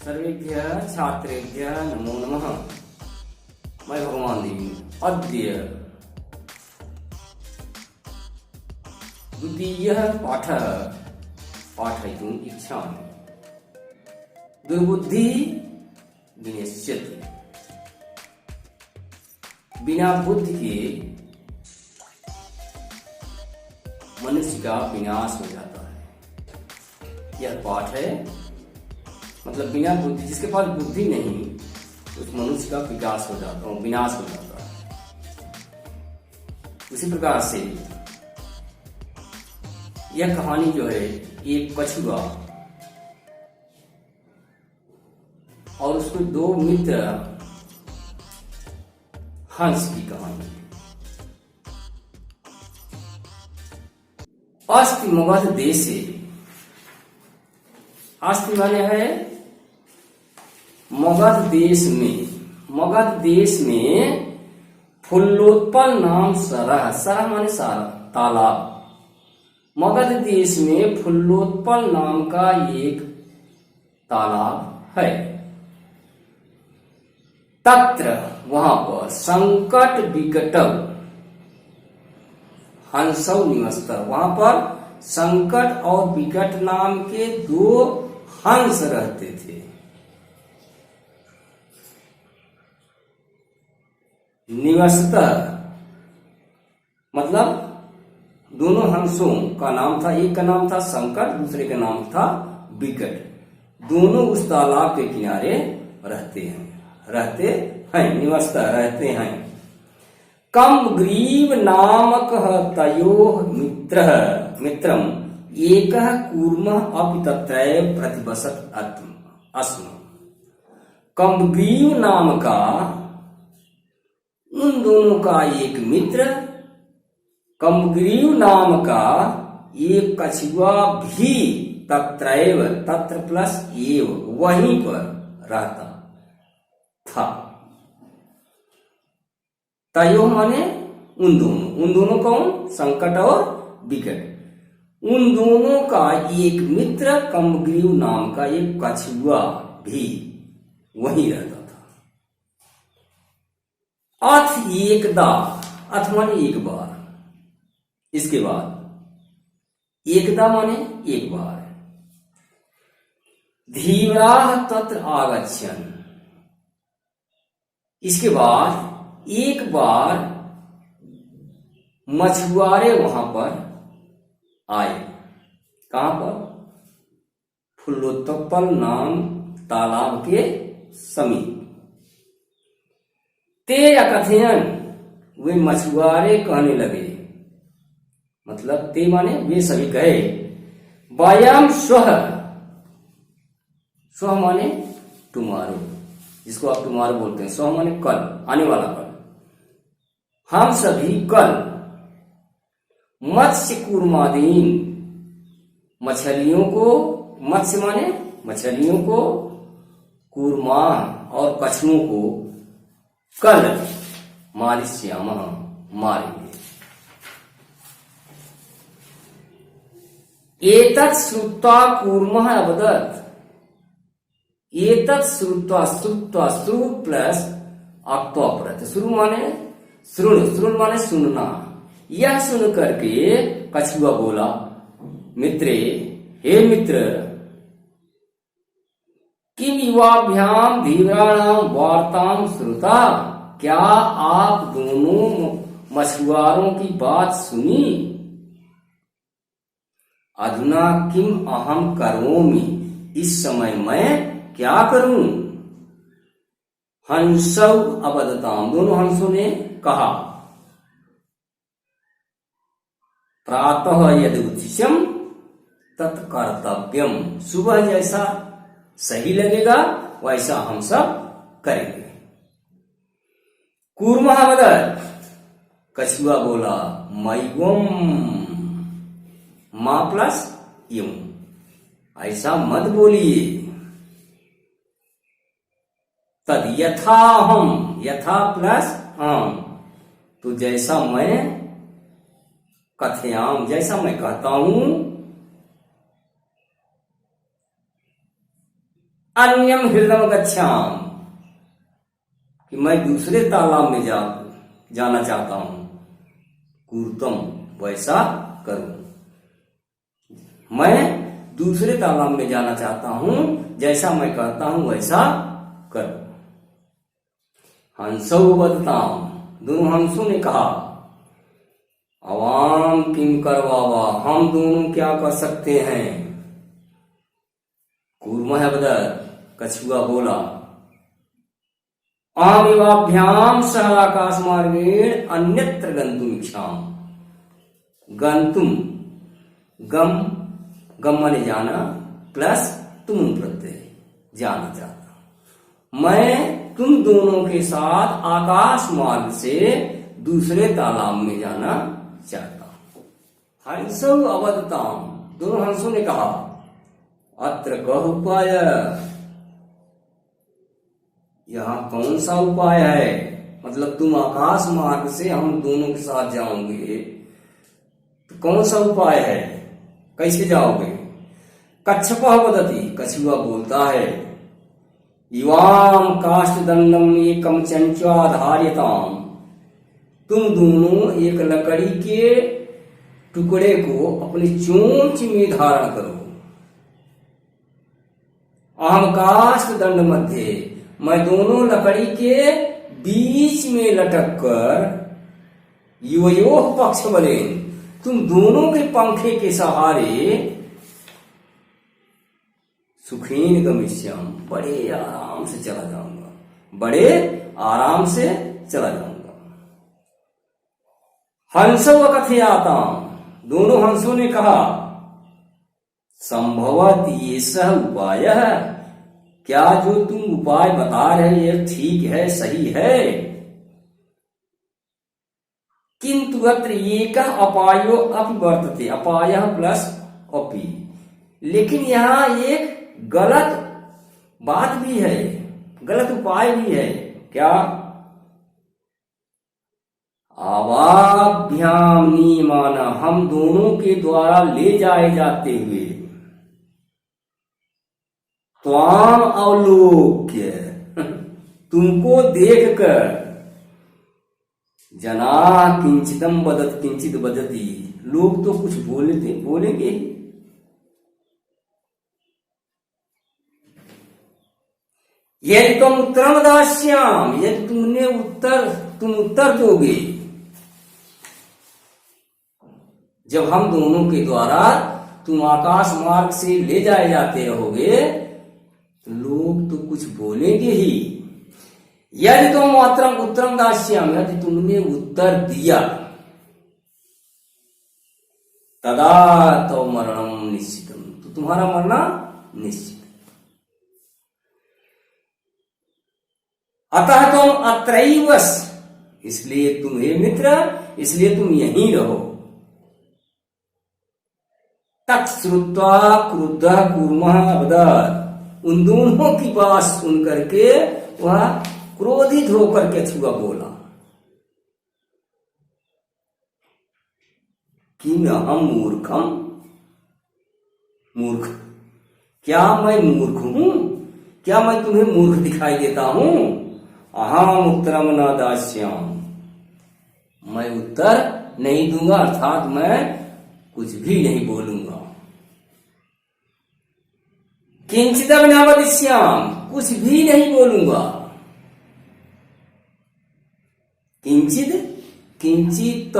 सर्वेभ्यः छात्रेभ्यः नमो नमः। मैं भगवान देवी अद्य द्वितीयः पाठः पाठयितुम् इच्छामि। दुर्बुद्धि विनश्यति। बिना बुद्धि के मनुष्य का विनाश हो जाता है। यह पाठ है, मतलब बिना बुद्धि, जिसके पास बुद्धि नहीं उस मनुष्य का विकास हो जाता है, विनाश हो जाता है। उसी प्रकार से यह कहानी जो है, एक कछुआ और उसके दो मित्र हंस की कहानी है। अस्ति मगध देशे, अस्ति माने है मगध देश में फुल्लोत्पल नाम सरह, सरह माने सारा तालाब। मगध देश में फुल्लोत्पल नाम का एक तालाब है। तत्र वहां पर संकट विकट हंसौ निवस्त, वहां पर संकट और विकट नाम के दो हंस रहते थे। निवस्त मतलब दोनों हंसों का नाम था, एक का नाम था संकट, दूसरे का नाम था विकट। दोनों उस तालाब के किनारे रहते हैं, निवस्त रहते हैं। कम्बग्रीव नामक तयोः मित्रम एकः कूर्मः अपि तत्रैव प्रतिवसत् अस्म। कम्बग्रीव नाम का उन दोनों का एक मित्र, कम्बग्रीव नाम का एक कछुआ भी तत्रैव, तत्र प्लस एव, वहीं पर रहता था। तयो माने उन दोनों कौन? संकट और विकट। उन दोनों का एक मित्र कम्बग्रीव नाम का एक कछुआ भी वहीं रहता था। अथ एकदा, अथ माने एक बार, इसके बाद एकदा माने एक बार। धीवराः तत्र आगच्छन्, इसके बाद एक बार मछुआरे वहां पर आए। कहां पर? फुल्लोत्पल नाम तालाब के समीप। ते अकथयन, वे मछुआरे कहने लगे, मतलब ते माने वे सभी कहे, वयम श्वः, श्वः माने टुमारो, जिसको आप टुमारो बोलते हैं। श्वः माने कल, आने वाला कल। हम सभी कल मत्स्य कूर्मादीन, मछलियों को, मत्स्य माने मछलियों को, कूर्मा और कछुओं को कल मारिष्यामः, मारेंगे। एतत् श्रुत्वा कूर्मः अवदत्, एतत् श्रुत्वा, श्रु प्लस अक्त्वा प्रत्यय, श्रु माने श्रुण माने सुनना। यह सुन करके कछुआ बोला, मित्रे, हे मित्र, किम युवाभ्याम धीवराणाम वार्ताम श्रुता, क्या आप दोनों मछुआरों की बात सुनी? अधुना किम अहम करोमि, इस समय मैं क्या करूं? हंसौ अवदताम, दोनों हंसों ने कहा, प्रातः यदि उद्दिश्यम तत्कर्तव्यम, सुबह जैसा सही लगेगा वैसा हम सब करेंगे। कूर्मः वदत्, कछुआ बोला, मैवम, मां प्लस यम, ऐसा मत बोलिए। तद यथा हम, यथा प्लस हम, तो जैसा मैं कथयाम, जैसा मैं कहता हूं अन्यम हृदम गच्छाम, कि मैं दूसरे तालाब में जाना चाहता हूं। कूर्तम, वैसा करूं। मैं दूसरे तालाब में जाना चाहता हूं, जैसा मैं कहता हूं वैसा करूं। हंसौ वदताम, दोनों हंसों ने कहा, अवाम किम करवावा, हम दोनों क्या कर सकते हैं। कूर्मः वदत्, कछुआ बोला, आमिवाभ्याम सह आकाश मार्गेण अन्यत्र गंतुम इच्छाम। गंतुम, गम माने जाना प्लस तुम प्रत्यय, जाना चाहता हूं। मैं तुम दोनों के साथ आकाश मार्ग से दूसरे तालाब में जाना चाहता हूं। हंसौ अवदताम, दोनों हंसों ने कहा, अत्र कह उपाय, यहां कौन सा उपाय है। मतलब तुम आकाश मार्ग से हम दोनों के साथ जाओगे, तो कौन सा उपाय है, कैसे जाओगे। कच्छपः वदति, कछुआ बोलता है, युवाम काष्ठदंडम एकम चंचा धार्यताम, तुम दोनों एक लकड़ी के टुकड़े को अपनी चोंच में धारण करो। अहम काष्ठदंड मध्य, मैं दोनों लकड़ी के बीच में लटक कर, युवयोः पक्ष बलेन, तुम दोनों के पंखे के सहारे, सुखेन गमिष्याम, बड़े आराम से चला जाऊंगा, बड़े आराम से चला जाऊंगा। हंसो कथयाताम, दोनों हंसों ने कहा, संभवत ये सह उपाय है, क्या जो तुम उपाय बता रहे ये ठीक है, सही है। किंतु अत्र एकः अपायो अपि वर्तते, अपाय प्लस अपि, लेकिन यहाँ एक गलत बात भी है, गलत उपाय भी है। क्या। आवाभ्याम नियमाना, हम दोनों के द्वारा ले जाए जाते हुए, त्वाम अवलोक्य, तुमको देखकर, जना किंचिदम वदत किंचित वदति, लोग तो कुछ बोलेंगे। यदि तुम उत्तरम दास्याम, यदि तुम उत्तर दोगे, जब हम दोनों के द्वारा तुम आकाश मार्ग से ले जाए जाते रहोगे, तो लोग तो कुछ बोलेंगे ही। यदि तुम उत्तरम दास्याम, यदि तुमने उत्तर दिया, तदा तो मरणम निश्चितम, तो तुम्हारा मरना निश्चित। अतः तुम अत्रैवस, इसलिए तुम हे मित्र, इसलिए तुम यहीं रहो। तत्श्रुत्वा क्रुद्धः कूर्मः अवदत्, उन दोनों की बात सुन करके वह क्रोधित होकर के कछुआ बोला, किम अहम मूर्खम, मूर्ख, क्या मैं मूर्ख हूं, क्या मैं तुम्हें मूर्ख दिखाई देता हूं। अहम उत्तरम न दास्याम, मैं उत्तर नहीं दूंगा, अर्थात मैं कुछ भी नहीं बोलूंगा। किंचिदम न वदिष्याम, कुछ भी नहीं बोलूंगा। किंचित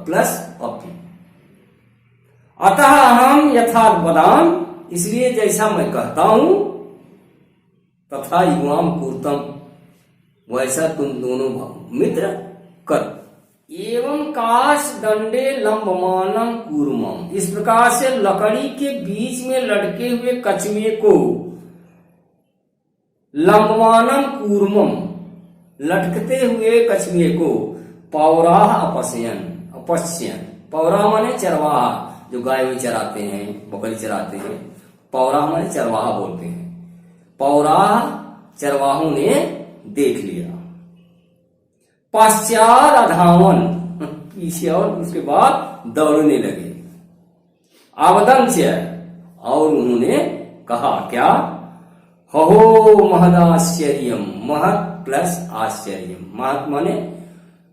प्लस अपि, अतः हम यथार्थ वदाम, इसलिए जैसा मैं कहता हूं, तथा युवाम कूर्तम, वैसा तुम दोनों मित्र कर। एवं काश दंडे लंबमानम कूर्मम, इस प्रकार से लकड़ी के बीच में लटके हुए कछुए को, लंबमानम कूर्मम, लटकते हुए कछुए को, पौराह अपश्यन, पौराह माने चरवाहा, जो गाय भी चराते हैं, बकरी चराते हैं, पौराह माने चरवाहा बोलते हैं। पौराह चरवाहों ने देख लिया। पश्चात अधावन, पीछे, और उसके बाद दौड़ने लगे। आवदंच, और उन्होंने कहा क्या, हहो महदाश्चर्यम, महत प्लस आश्चर्यम, महत माने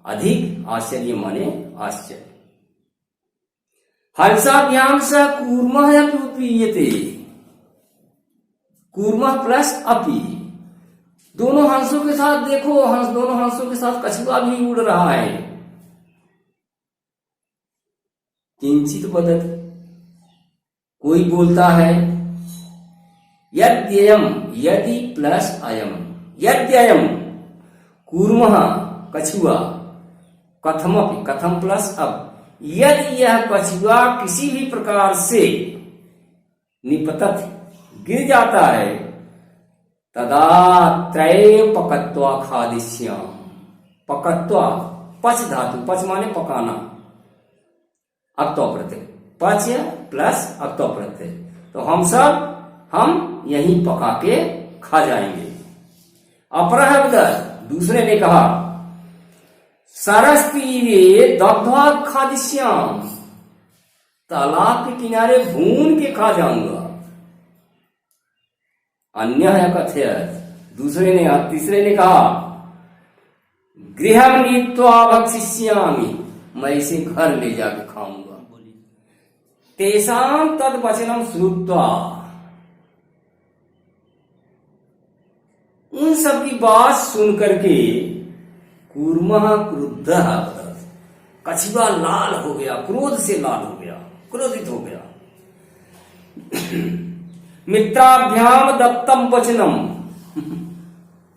अधिक, आश्चर्य माने आश्चर्य। हंसाभ्याम स कूर्मः अपि उत्पीयते, कूर्मः प्लस अपि, दोनों हंसों के साथ देखो, दोनों हंसों के साथ कछुआ भी उड़ रहा है। किंचित वदति, कोई बोलता है, यद्ययम, यदि प्लस अयम, यद्ययम कूर्मः कछुआ, कथमपि, कथम प्लस अब, यदि यह कछुआ किसी भी प्रकार से निपतत गिर जाता है, तदा त्रय पकत्वा खादिष्याम, पकत्वा पच धातु, पच माने पकाना, अक्तो प्रत्यय, पच प्लस अक्तो प्रत्यय, तो हम यही पका के खा जाएंगे। अपरह दूसरे ने कहा, सरस तीरे दग्ध्वा खादिष्याम, तालाब के किनारे भून के खा जाऊंगा। अन्य है कथ्य, दूसरे ने, तीसरे ने कहा, गृहम नीत्वा भक्षिष्यामि, मैं इसे घर ले जाके खाऊंगा। तेषां तद वचनम श्रुत्वा, उन सब की बात सुन करके कूर्मः क्रुद्धः, कछुआ लाल हो गया, क्रोध से लाल हो गया, क्रोधित हो गया। मित्राभ्याम दत्तम वचनम,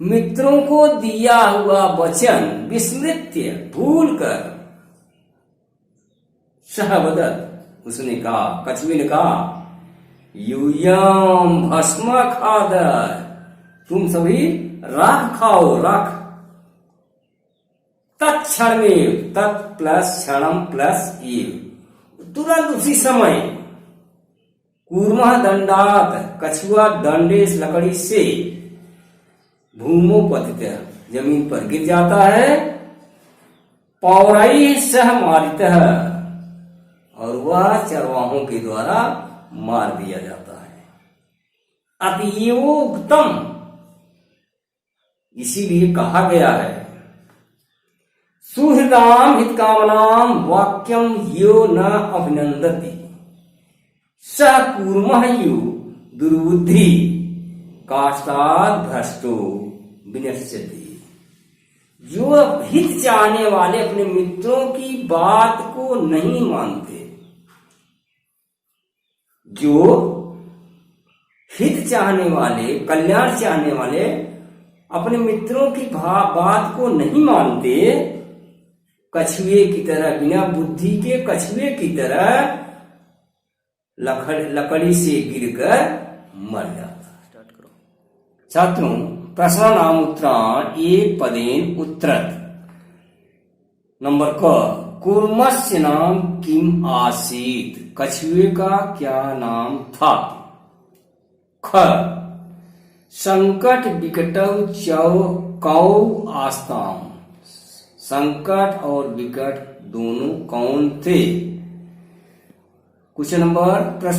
मित्रों को दिया हुआ वचन विस्मृत्य, भूल कर, सहवदत, उसने कहा, कछुए ने कहा, यूयम भस्म खादर, तुम सभी राख खाओ, राख। तत्क्षण में, तत् प्लस क्षणम प्लस एव, तुरंत उसी समय, कूर्मः दंडात, कछुआ दंडे लकड़ी से, भूमोपतितः, जमीन पर गिर जाता है, पौराई सह मारितः, और वह चरवाहों के द्वारा मार दिया जाता है। अतीवोक्तम, इसीलिए कहा गया है, सुहृदाम हितकामनाम वाक्यम यो न अभिनंदति, स कूर्मः यु दुर्बुद्धि काष्ठात् भ्रष्टो विनश्यति। जो हित चाहने वाले अपने मित्रों की बात को नहीं मानते, जो हित चाहने वाले, कल्याण चाहने वाले अपने मित्रों की बात को नहीं मानते, कछुए की तरह, बिना बुद्धि के कछुए की तरह लकड़ी से गिरकर मर जाता। स्टार्ट करो छात्रों। प्रश्नानाम उत्तराण एक पदेन उत्तरत। नंबर क, कूर्मस्य नाम किम आसीत, कछुए का क्या नाम था। ख, संकट विकटौ कौ आस्ताम, संकट और विकट दोनों कौन थे। प्रश्न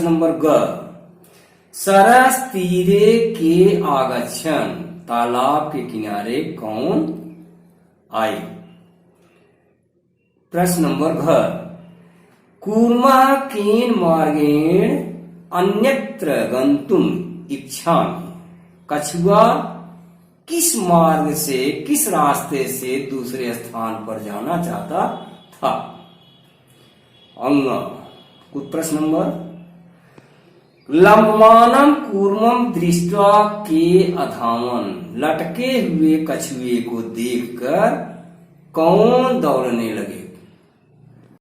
नंबर ग, सरस तीरे के आगच्छन, तालाब के किनारे कौन आए। प्रश्न नंबर घ, कूर्मः केन मार्गेण अन्यत्र गंतुम इच्छामि, कछुआ किस मार्ग से, किस रास्ते से दूसरे स्थान पर जाना चाहता था। अंग, प्रश्न नंबर, लंबमानम कूर्मम दृष्ट्वा के अधावन, लटके हुए कछुए को देखकर कौन दौड़ने लगे।